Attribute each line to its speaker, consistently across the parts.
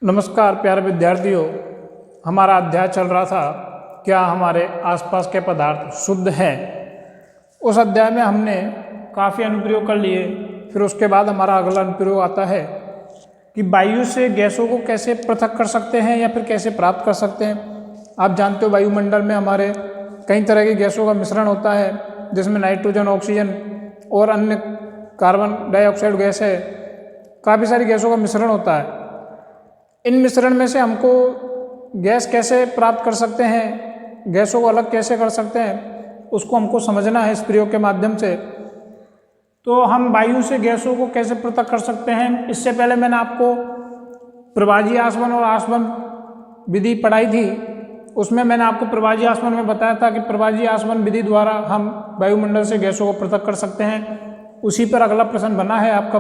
Speaker 1: नमस्कार प्यारे विद्यार्थियों, हमारा अध्याय चल रहा था क्या हमारे आसपास के पदार्थ शुद्ध हैं। उस अध्याय में हमने काफ़ी अनुप्रयोग कर लिए। फिर उसके बाद हमारा अगला अनुप्रयोग आता है कि वायु से गैसों को कैसे पृथक कर सकते हैं या फिर कैसे प्राप्त कर सकते हैं। आप जानते हो वायुमंडल में हमारे कई तरह की गैसों का मिश्रण होता है, जिसमें नाइट्रोजन, ऑक्सीजन और अन्य कार्बन डाइऑक्साइड गैस है। काफ़ी सारी गैसों का मिश्रण होता है। इन मिश्रण में से हमको गैस कैसे प्राप्त कर सकते हैं, गैसों को अलग कैसे कर सकते हैं, उसको हमको समझना है इस प्रयोग के माध्यम से। तो हम वायु से गैसों को कैसे पृथक कर सकते हैं, इससे पहले मैंने आपको प्रवाजी आसवन और आसवन विधि पढ़ाई थी। उसमें मैंने आपको प्रवाजी आसवन में बताया था कि प्रवाजी आसवन विधि द्वारा हम वायुमंडल से गैसों को पृथक कर सकते हैं। उसी पर अगला प्रश्न बना है आपका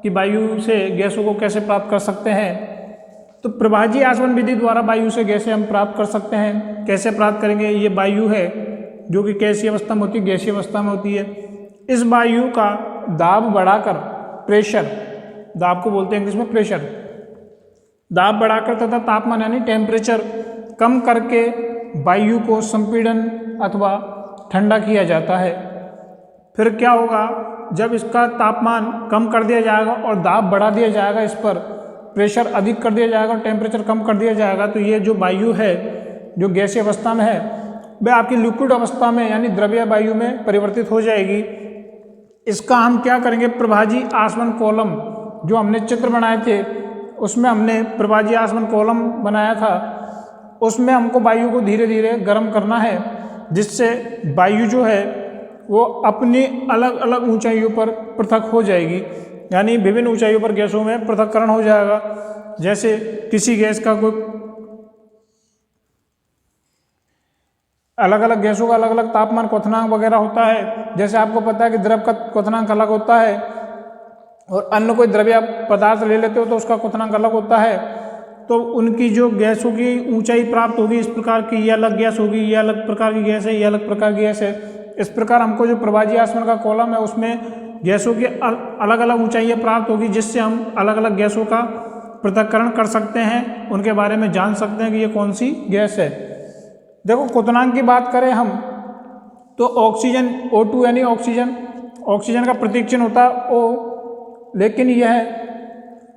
Speaker 1: कि वायु से गैसों को कैसे प्राप्त कर सकते हैं। तो प्रवाजी आसवन विधि द्वारा वायु से गैसें हम प्राप्त कर सकते हैं। कैसे प्राप्त करेंगे? ये वायु है जो कि कैसी अवस्था में होती है? गैसीय अवस्था में होती है। इस वायु का दाब बढ़ाकर, प्रेशर, दाब को बोलते हैं इंग्लिश में प्रेशर, दाब बढ़ाकर तथा तापमान यानी टेम्परेचर कम करके वायु को संपीड़न अथवा ठंडा किया जाता है। फिर क्या होगा? जब इसका तापमान कम कर दिया जाएगा और दाब बढ़ा दिया जाएगा, इस पर प्रेशर अधिक कर दिया जाएगा और टेम्परेचर कम कर दिया जाएगा, तो ये जो वायु है जो गैसीय अवस्था में है वह आपकी लिक्विड अवस्था में यानी द्रव्य वायु में परिवर्तित हो जाएगी। इसका हम क्या करेंगे? प्रवाजी आसवन कॉलम जो हमने चित्र बनाए थे, उसमें हमने प्रवाजी आसवन कॉलम बनाया था, उसमें हमको वायु को धीरे धीरे गर्म करना है, जिससे वायु जो है वो अपनी अलग अलग ऊंचाइयों पर पृथक हो जाएगी। यानी विभिन्न ऊंचाइयों पर गैसों में पृथक्करण हो जाएगा। जैसे किसी गैस का कोई अलग अलग गैसों का अलग अलग तापमान क्वथनांक वगैरह होता है। जैसे आपको पता है कि द्रव का क्वथनांक अलग होता है और अन्य कोई द्रव्य पदार्थ ले लेते हो तो उसका क्वथनांक अलग होता है। तो उनकी जो गैसों की ऊंचाई प्राप्त होगी, इस प्रकार की ये अलग गैस होगी, ये अलग प्रकार की गैस है, ये अलग प्रकार की गैस है। इस प्रकार हमको जो प्रवाजी आसवन का कॉलम है उसमें गैसों की अलग अलग ऊंचाइयाँ प्राप्त होगी, जिससे हम अलग अलग गैसों का पृथक्करण कर सकते हैं, उनके बारे में जान सकते हैं कि ये कौन सी गैस है। देखो, क्वथनांक की बात करें हम तो ऑक्सीजन O2 यानी ऑक्सीजन का प्रतीक चिन्ह होता है O, लेकिन यह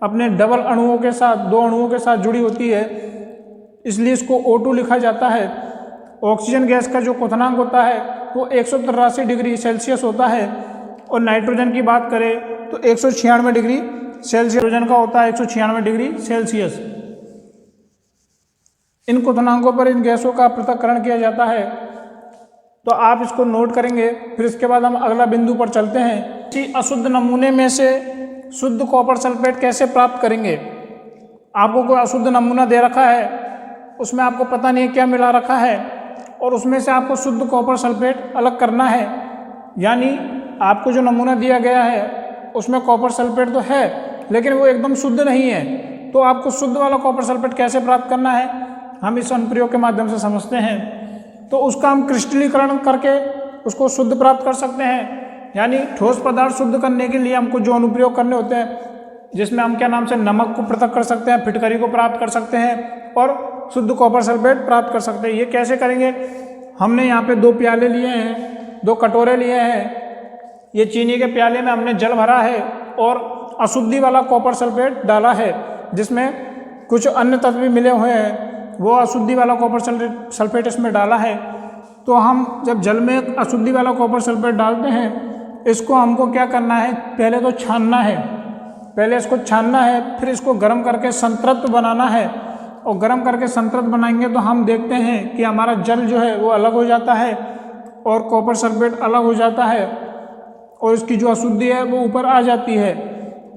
Speaker 1: अपने डबल अणुओं के साथ, दो अणुओं के साथ जुड़ी होती है, इसलिए इसको O2 लिखा जाता है। ऑक्सीजन गैस का जो क्वथनांक होता है वो 183 डिग्री सेल्सियस होता है। और नाइट्रोजन की बात करें तो 196 डिग्री सेल्सियस नाइट्रोजन का होता है, 196 डिग्री सेल्सियस। इन क्वथनांकों पर इन गैसों का पृथक्करण किया जाता है, तो आप इसको नोट करेंगे। फिर इसके बाद हम अगला बिंदु पर चलते हैं। इसी अशुद्ध नमूने में से शुद्ध कॉपर सल्फेट कैसे प्राप्त करेंगे? आपको कोई अशुद्ध नमूना दे रखा है, उसमें आपको पता नहीं क्या मिला रखा है, और उसमें से आपको शुद्ध कॉपर सल्फेट अलग करना है। यानी आपको जो नमूना दिया गया है उसमें कॉपर सल्फेट तो है, लेकिन वो एकदम शुद्ध नहीं है। तो आपको शुद्ध वाला कॉपर सल्फेट कैसे प्राप्त करना है, हम इस अनुप्रयोग के माध्यम से समझते हैं। तो उसका हम क्रिस्टलीकरण करके उसको शुद्ध प्राप्त कर सकते हैं। यानी ठोस पदार्थ शुद्ध करने के लिए हमको जो अनुप्रयोग करने होते हैं, जिसमें हम क्या नाम से नमक को पृथक कर सकते हैं, फिटकरी को प्राप्त कर सकते हैं और शुद्ध कॉपर सल्फेट प्राप्त कर सकते हैं। ये कैसे करेंगे? हमने यहाँ पे 2 प्याले लिए हैं, 2 कटोरे लिए हैं। ये चीनी के प्याले में हमने जल भरा है और अशुद्धि वाला कॉपर सल्फेट डाला है, जिसमें कुछ अन्य तत्व भी मिले हुए हैं। वो अशुद्धि वाला कॉपर सल्फेट इसमें डाला है। तो हम जब जल में अशुद्धि वाला कॉपर सल्फेट डालते हैं, इसको हमको क्या करना है? पहले तो छानना है, पहले इसको छानना है, फिर इसको गर्म करके संतृप्त बनाना है। और गर्म करके संतृप्त बनाएंगे तो हम देखते हैं कि हमारा जल जो है वो अलग हो जाता है और कॉपर सल्फेट अलग हो जाता है और इसकी जो अशुद्धि है वो ऊपर आ जाती है।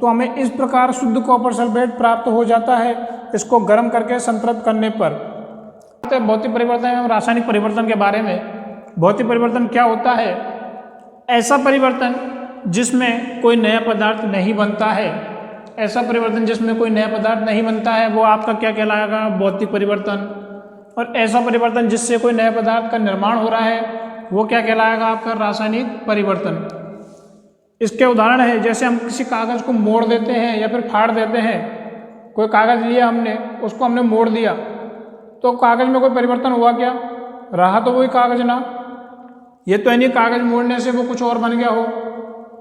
Speaker 1: तो हमें इस प्रकार शुद्ध कॉपर सल्फेट प्राप्त हो जाता है, इसको गर्म करके संतृप्त करने पर। भौतिक परिवर्तन एवं रासायनिक परिवर्तन के बारे में। भौतिक परिवर्तन क्या होता है? ऐसा परिवर्तन जिसमें कोई नया पदार्थ नहीं बनता है, ऐसा परिवर्तन जिसमें कोई नया पदार्थ नहीं बनता है, वो आपका क्या कहलाएगा? भौतिक परिवर्तन। और ऐसा परिवर्तन जिससे कोई नया पदार्थ का निर्माण हो रहा है, वो क्या कहलाएगा? आपका रासायनिक परिवर्तन। इसके उदाहरण है, जैसे हम किसी कागज़ को मोड़ देते हैं या फिर फाड़ देते हैं, कोई कागज़ लिया हमने, उसको हमने मोड़ दिया, तो कागज़ में कोई परिवर्तन हुआ क्या? रहा तो वही कागज़ ना। ये तो नहीं कागज़ मोड़ने से वो कुछ और बन गया हो,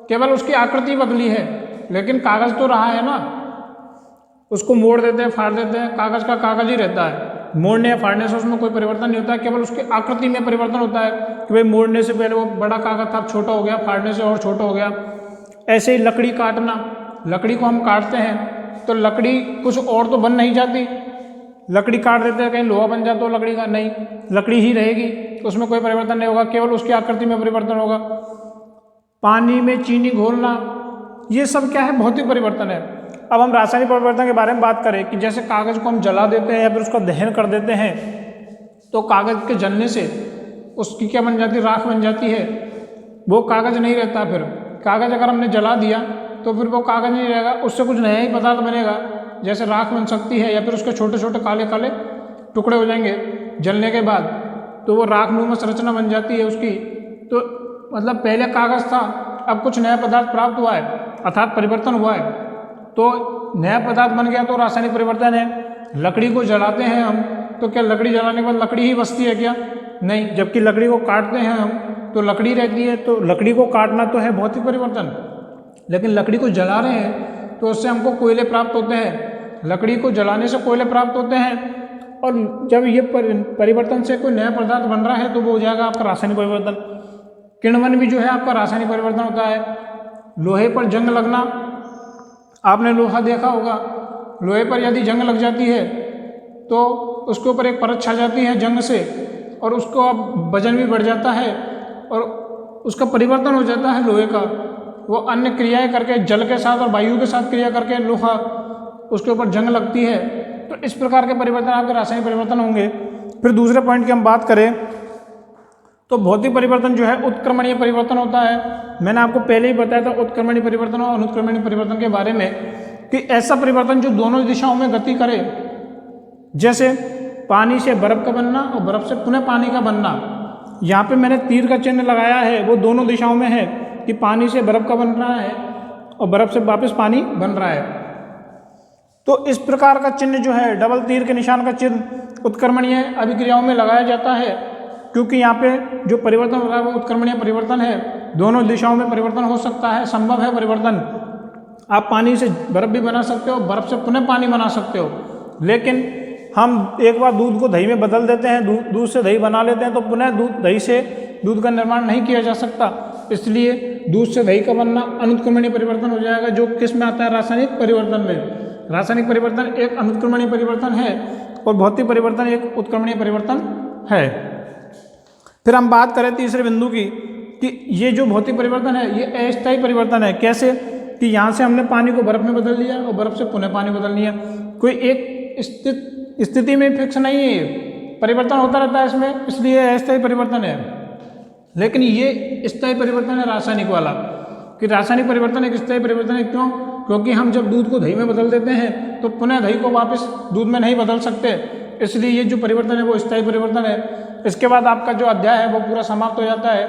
Speaker 1: केवल उसकी आकृति बदली है, लेकिन कागज़ तो रहा है ना। उसको मोड़ देते हैं, फाड़ देते हैं, कागज़ का कागज़ ही रहता है। मोड़ने या फाड़ने से उसमें कोई परिवर्तन नहीं होता है, केवल उसकी आकृति में परिवर्तन होता है कि भाई मोड़ने से पहले वो बड़ा कागज़ था, छोटा हो गया, फाड़ने से और छोटा हो गया। ऐसे ही लकड़ी काटना, लकड़ी को हम काटते हैं तो लकड़ी कुछ और तो बन नहीं जाती। लकड़ी काट देते हैं, कहीं लोहा बन जाता हो लकड़ी का, नहीं, लकड़ी ही रहेगी, उसमें कोई परिवर्तन नहीं होगा, केवल उसकी आकृति में परिवर्तन होगा। पानी में चीनी घोलना, ये सब क्या है? भौतिक परिवर्तन है। अब हम रासायनिक परिवर्तन के बारे में बात करें कि जैसे कागज़ को हम जला देते हैं या फिर उसका दहन कर देते हैं, तो कागज़ के जलने से उसकी क्या बन जाती है? राख बन जाती है। वो कागज़ नहीं रहता। फिर कागज़ अगर हमने जला दिया तो फिर वो कागज़ नहीं रहेगा, उससे कुछ नया ही पदार्थ बनेगा, जैसे राख बन सकती है, या फिर उसके छोटे छोटे काले काले टुकड़े हो जाएंगे जलने के बाद, तो वो राखनुमा संरचना बन जाती है उसकी। तो मतलब पहले कागज़ था, अब कुछ नया पदार्थ प्राप्त हुआ है, अर्थात परिवर्तन हुआ है, तो नया पदार्थ बन गया, तो रासायनिक परिवर्तन है। लकड़ी को जलाते हैं हम, तो क्या लकड़ी जलाने के बाद लकड़ी ही बचती है क्या? नहीं, जबकि लकड़ी को काटते हैं हम तो लकड़ी रहती है। तो लकड़ी को काटना तो है भौतिक परिवर्तन, लेकिन लकड़ी को जला रहे हैं तो उससे हमको कोयले प्राप्त होते हैं, लकड़ी को जलाने से कोयले प्राप्त होते हैं। और जब ये परिवर्तन से कोई नया पदार्थ बन रहा है तो वो हो जाएगा आपका रासायनिक परिवर्तन। किण्वन भी जो है आपका रासायनिक परिवर्तन होता है। लोहे पर जंग लगना, आपने लोहा देखा होगा, लोहे पर यदि जंग लग जाती है तो उसके ऊपर एक परत छा जाती है जंग से, और उसको अब वजन भी बढ़ जाता है और उसका परिवर्तन हो जाता है लोहे का। वो अन्य क्रियाएं करके, जल के साथ और वायु के साथ क्रिया करके लोहा उसके ऊपर जंग लगती है। तो इस प्रकार के परिवर्तन आपके रासायनिक परिवर्तन होंगे। फिर दूसरे पॉइंट की हम बात करें तो भौतिक परिवर्तन जो है उत्क्रमणीय परिवर्तन होता है। मैंने आपको पहले ही बताया था उत्क्रमणीय परिवर्तन और अनुत्क्रमणीय परिवर्तन के बारे में, कि ऐसा परिवर्तन जो दोनों दिशाओं में गति करे, जैसे पानी से बर्फ का बनना और बर्फ से पुनः पानी का बनना। यहाँ पे मैंने तीर का चिन्ह लगाया है, वो दोनों दिशाओं में है कि पानी से बर्फ का बन रहा है और बर्फ से वापस पानी बन रहा है। तो इस प्रकार का चिन्ह जो है, डबल तीर के निशान का चिन्ह उत्क्रमणीय अभिक्रियाओं में लगाया जाता है, क्योंकि यहाँ पे जो परिवर्तन हो रहा है वो उत्क्रमणीय परिवर्तन है। दोनों दिशाओं में परिवर्तन हो सकता है, संभव है परिवर्तन। आप पानी से बर्फ भी बना सकते हो, बर्फ से पुनः पानी बना सकते हो, लेकिन हम एक बार दूध को दही में बदल देते हैं, दूध से दही बना लेते हैं, तो पुनः दही से दूध का निर्माण नहीं किया जा सकता। इसलिए दूध से दही का बनना अनुत्क्रमणीय परिवर्तन हो जाएगा, जो किस में आता है? रासायनिक परिवर्तन में। रासायनिक परिवर्तन एक अनुत्क्रमणीय परिवर्तन है और भौतिक परिवर्तन एक उत्क्रमणीय परिवर्तन है। फिर हम बात करें तीसरे बिंदु की, कि ये जो भौतिक परिवर्तन है ये अस्थायी परिवर्तन है। कैसे? कि यहाँ से हमने पानी को बर्फ में बदल लिया और बर्फ से पुनः पानी बदल लिया। कोई एक स्थिति में फिक्स नहीं है, ये परिवर्तन होता रहता है इसमें, इसलिए अस्थायी परिवर्तन है। लेकिन ये स्थायी परिवर्तन है रासायनिक वाला, कि रासायनिक परिवर्तन एक स्थायी परिवर्तन है। क्यों? क्योंकि हम जब दूध को दही में बदल देते हैं तो पुनः दही को वापस दूध में नहीं बदल सकते, इसलिए ये जो परिवर्तन है वो स्थायी परिवर्तन है। इसके बाद आपका जो अध्याय है वो पूरा समाप्त हो जाता है।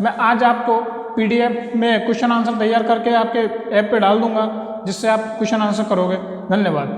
Speaker 1: मैं आज आपको PDF में क्वेश्चन आंसर तैयार करके आपके ऐप पे डाल दूंगा, जिससे आप क्वेश्चन आंसर करोगे। धन्यवाद।